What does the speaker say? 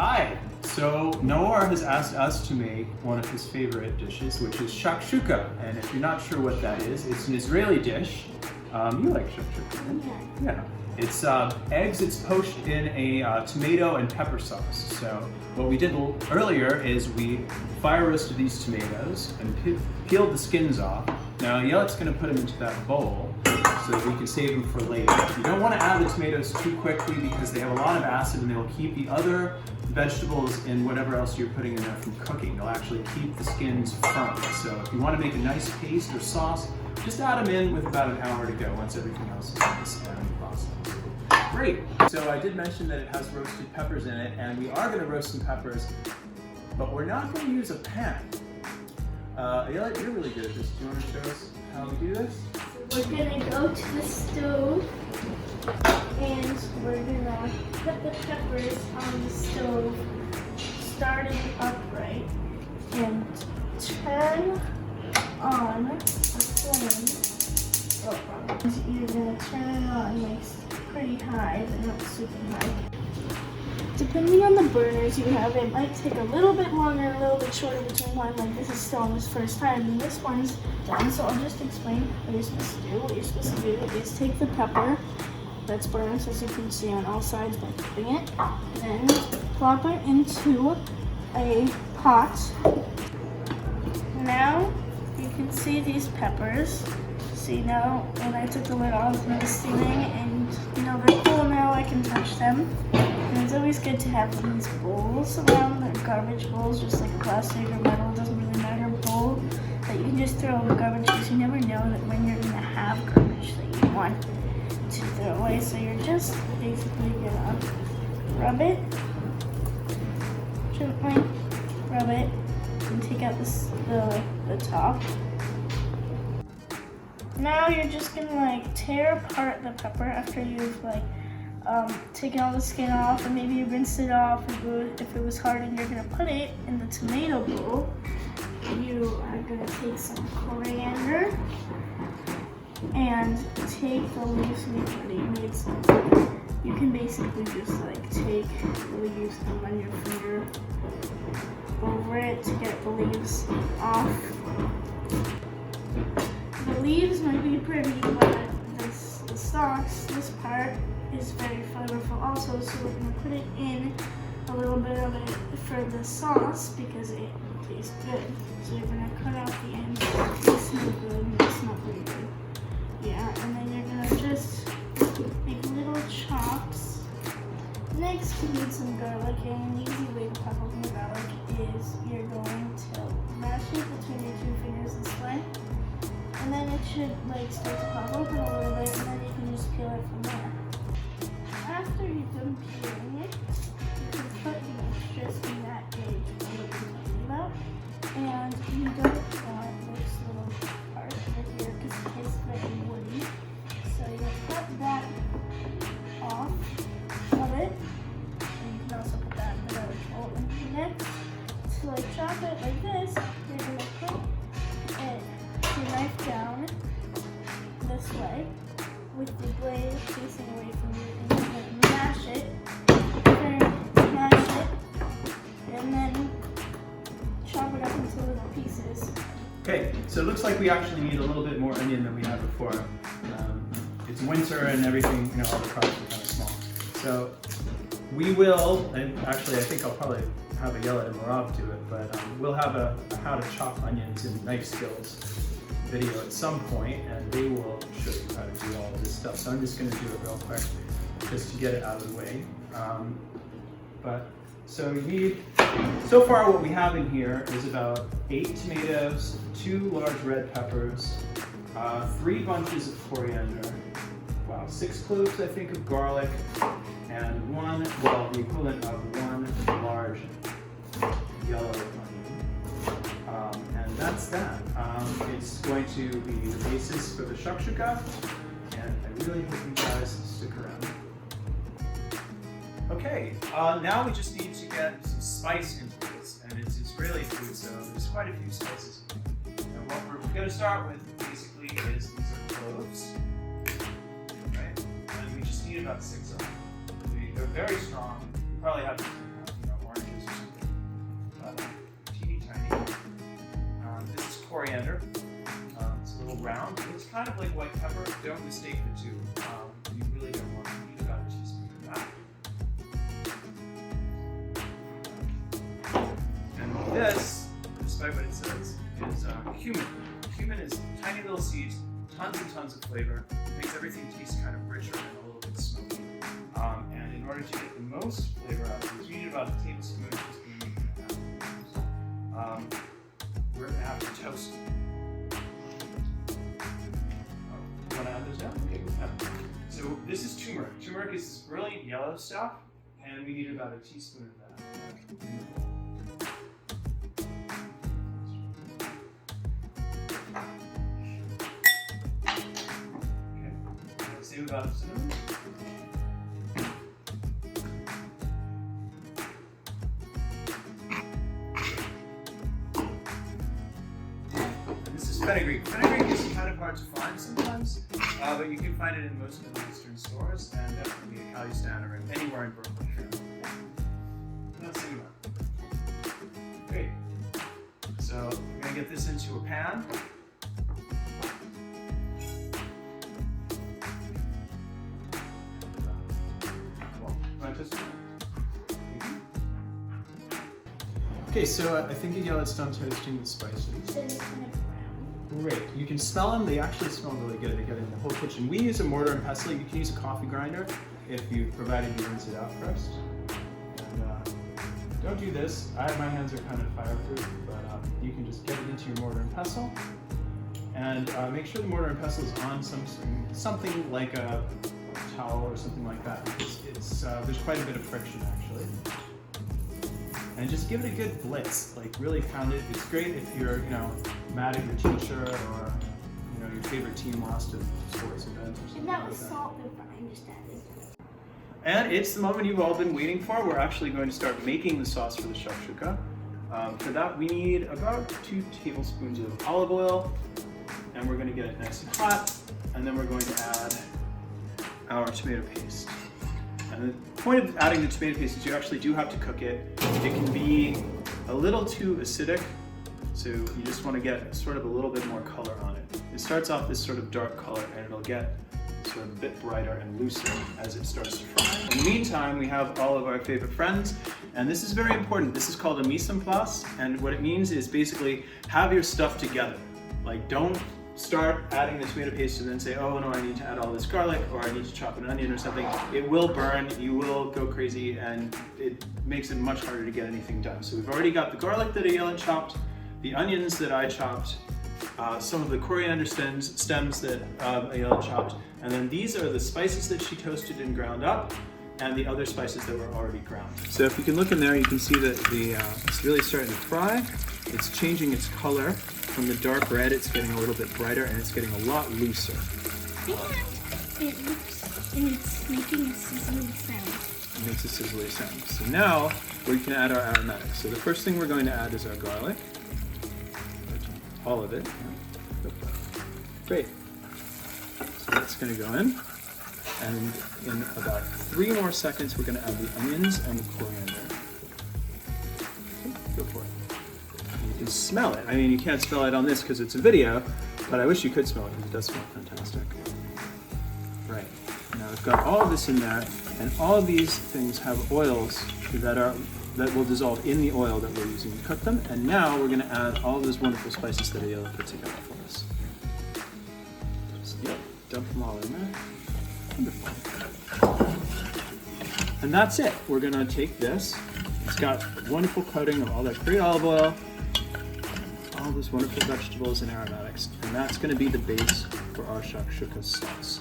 Hi! So Naor has asked us to make one of his favorite dishes, which is shakshuka. And if you're not sure what that is, it's an Israeli dish. You like shakshuka? Yeah. It's eggs. It's poached in a tomato and pepper sauce. So what we did earlier is we fire roasted these tomatoes and peeled the skins off. Now Ayelet's going to put them into that bowl so that we can save them for later. You don't want to add the tomatoes too quickly because they have a lot of acid and they'll keep the other vegetables and whatever else you're putting in there from cooking. They'll actually keep the skins firm. So if you want to make a nice paste or sauce, just add them in with about an hour to go once everything else is nice and processed. Great. So I did mention that it has roasted peppers in it, and we are going to roast some peppers, but we're not going to use a pan. Ayelet, you're really good at this. Do you want to show us how we do this? We're gonna go to the stove and we're gonna put the peppers on the stove, starting upright, and turn on the flame. You're gonna turn it on like pretty high, but not super high. Depending on the burners you have, it might take a little bit longer, a little bit shorter between one. Like this is still on this first time, and this one's done. So I'll just explain what you're supposed to do. What you're supposed to do is take the pepper that's burned, as you can see on all sides by flipping it, then plop it into a pot. Now you can see these peppers. See now when I took the lid off, they're steaming, and you know they're cool now. I can touch them. And it's always good to have these bowls around, the garbage bowls, just like plastic or metal, doesn't really matter, bowl that you can just throw in the garbage because you never know that when you're gonna have garbage that you want to throw away. So you're just basically gonna rub it, gently rub it, and take out the top. Now you're just gonna like tear apart the pepper after you've like taken all the skin off, and maybe you rinsed it off. If it was hardened, you're gonna put it in the tomato bowl. You are gonna take some coriander and take the leaves. We've already made some. You can basically just like take the leaves and run your finger over it to get the leaves off. The leaves might be pretty, but the stalks, this part, is very flavorful also, so we're going to put it in a little bit of it for the sauce because it tastes good. So you're going to cut out the ends. It's not good, it's not very good. Yeah, and then you're going to just make little chops. Next, you need some garlic, and an easy way to pop open the garlic is you're going to mash it between your two fingers this way. And then it should like start to pop open a little bit, and then you can just peel it from there. After you've done peeling it, you can put the extras in that edge that we're talking about. And you don't want this little part right here because it tastes very woody. So you cut that off of it. And you can also put that in the garbage bowl. And next, to like chop it like this, you're gonna put it your knife down this way with the blade facing away from you, and you're going to mash it, and then chop it up into little pieces. Okay, so it looks like we actually need a little bit more onion than we had before. It's winter and everything, you know, all the products are kind of small. So we will, and actually I think I'll probably have Ayelet and Marav do it, but we'll have a how to chop onions in Knife Skills video at some point, and they will show you how to do all of this stuff. So I'm just going to do it real quick just to get it out of the way. So you need, so far what we have in here is about 8 tomatoes, 2 large red peppers, 3 bunches of coriander, 6 cloves I think of garlic, and the equivalent of 1 large yellow onion. And that's that. It's going to be the basis for the shakshuka, and I really hope you guys stick around. Okay, now we just need to get some spice into this, and it's Israeli food, so there's quite a few spices. And what we're going to start with basically is these are cloves, right? And we just need about 6 of them. They're very strong. You probably have orange coriander. It's a little round. It's kind of like white pepper. Don't mistake the two. You really don't want to need about a teaspoon of that. And this, despite what it says, is cumin. Cumin is tiny little seeds, tons and tons of flavor. Makes everything taste kind of richer and a little bit smoky. And in order to get the most flavor out of this, you need about a tablespoon, we're going to have to toast. You want to add those now? Okay, we have it. So this is turmeric. Turmeric is this brilliant yellow stuff, and we need about a teaspoon of that. Okay, same about cinnamon. Fenugreek. Fenugreek is kind of hard to find sometimes, but you can find it in most of the Eastern stores and definitely at Calistan or anywhere in Brooklyn. Let's see that. Great. So we're going to get this into a pan. Okay, so I think Ayelet's done toasting the spices. Great. You can smell them. They actually smell really good. They get in the whole kitchen. We use a mortar and pestle. You can use a coffee grinder if you provided you rinse it out first. And don't do this. My hands are kind of fireproof, but you can just get it into your mortar and pestle. And make sure the mortar and pestle is on something like a towel or something like that, because there's quite a bit of friction actually. And just give it a good blitz, like really pound it. It's great if you're, mad at your teacher or, your favorite team lost a sports event or something. And that was salt and pepper, I understand it. And it's the moment you've all been waiting for. We're actually going to start making the sauce for the shakshuka. For that, we need about 2 tablespoons of olive oil, and we're going to get it nice and hot, and then we're going to add our tomato paste. And the point of adding the tomato paste is you actually do have to cook it. It can be a little too acidic, so you just want to get sort of a little bit more color on it. It starts off this sort of dark color and it'll get sort of a bit brighter and looser as it starts to fry. In the meantime, we have all of our favorite friends, and this is very important. This is called a mise en place, and what it means is basically have your stuff together. Like, don't start adding the tomato paste and then say, oh no, I need to add all this garlic or I need to chop an onion or something. It will burn, you will go crazy, and it makes it much harder to get anything done. So we've already got the garlic that Ayelet chopped, the onions that I chopped, some of the coriander stems that Ayelet chopped, and then these are the spices that she toasted and ground up, and the other spices that were already ground. So if you can look in there, you can see that it's really starting to fry. It's changing its color. From the dark red, it's getting a little bit brighter, and it's getting a lot looser. And it's making a sizzling sound. It makes a sizzling sound. So now we can add our aromatics. So the first thing we're going to add is our garlic. All of it. Great. So that's going to go in. And in about 3 more seconds, we're going to add the onions and the coriander. Okay, go for it. You can smell it. I mean, you can't smell it on this because it's a video, but I wish you could smell it because it does smell fantastic. Right. Now we've got all of this in there, and all of these things have oils that will dissolve in the oil that we're using to cook them. And now we're going to add all of those wonderful spices that Ayelet put together for us. Just, dump them all in there. Wonderful. And that's it. We're going to take this. It's got a wonderful coating of all that great olive oil, all those wonderful vegetables and aromatics, and that's going to be the base for our shakshuka sauce.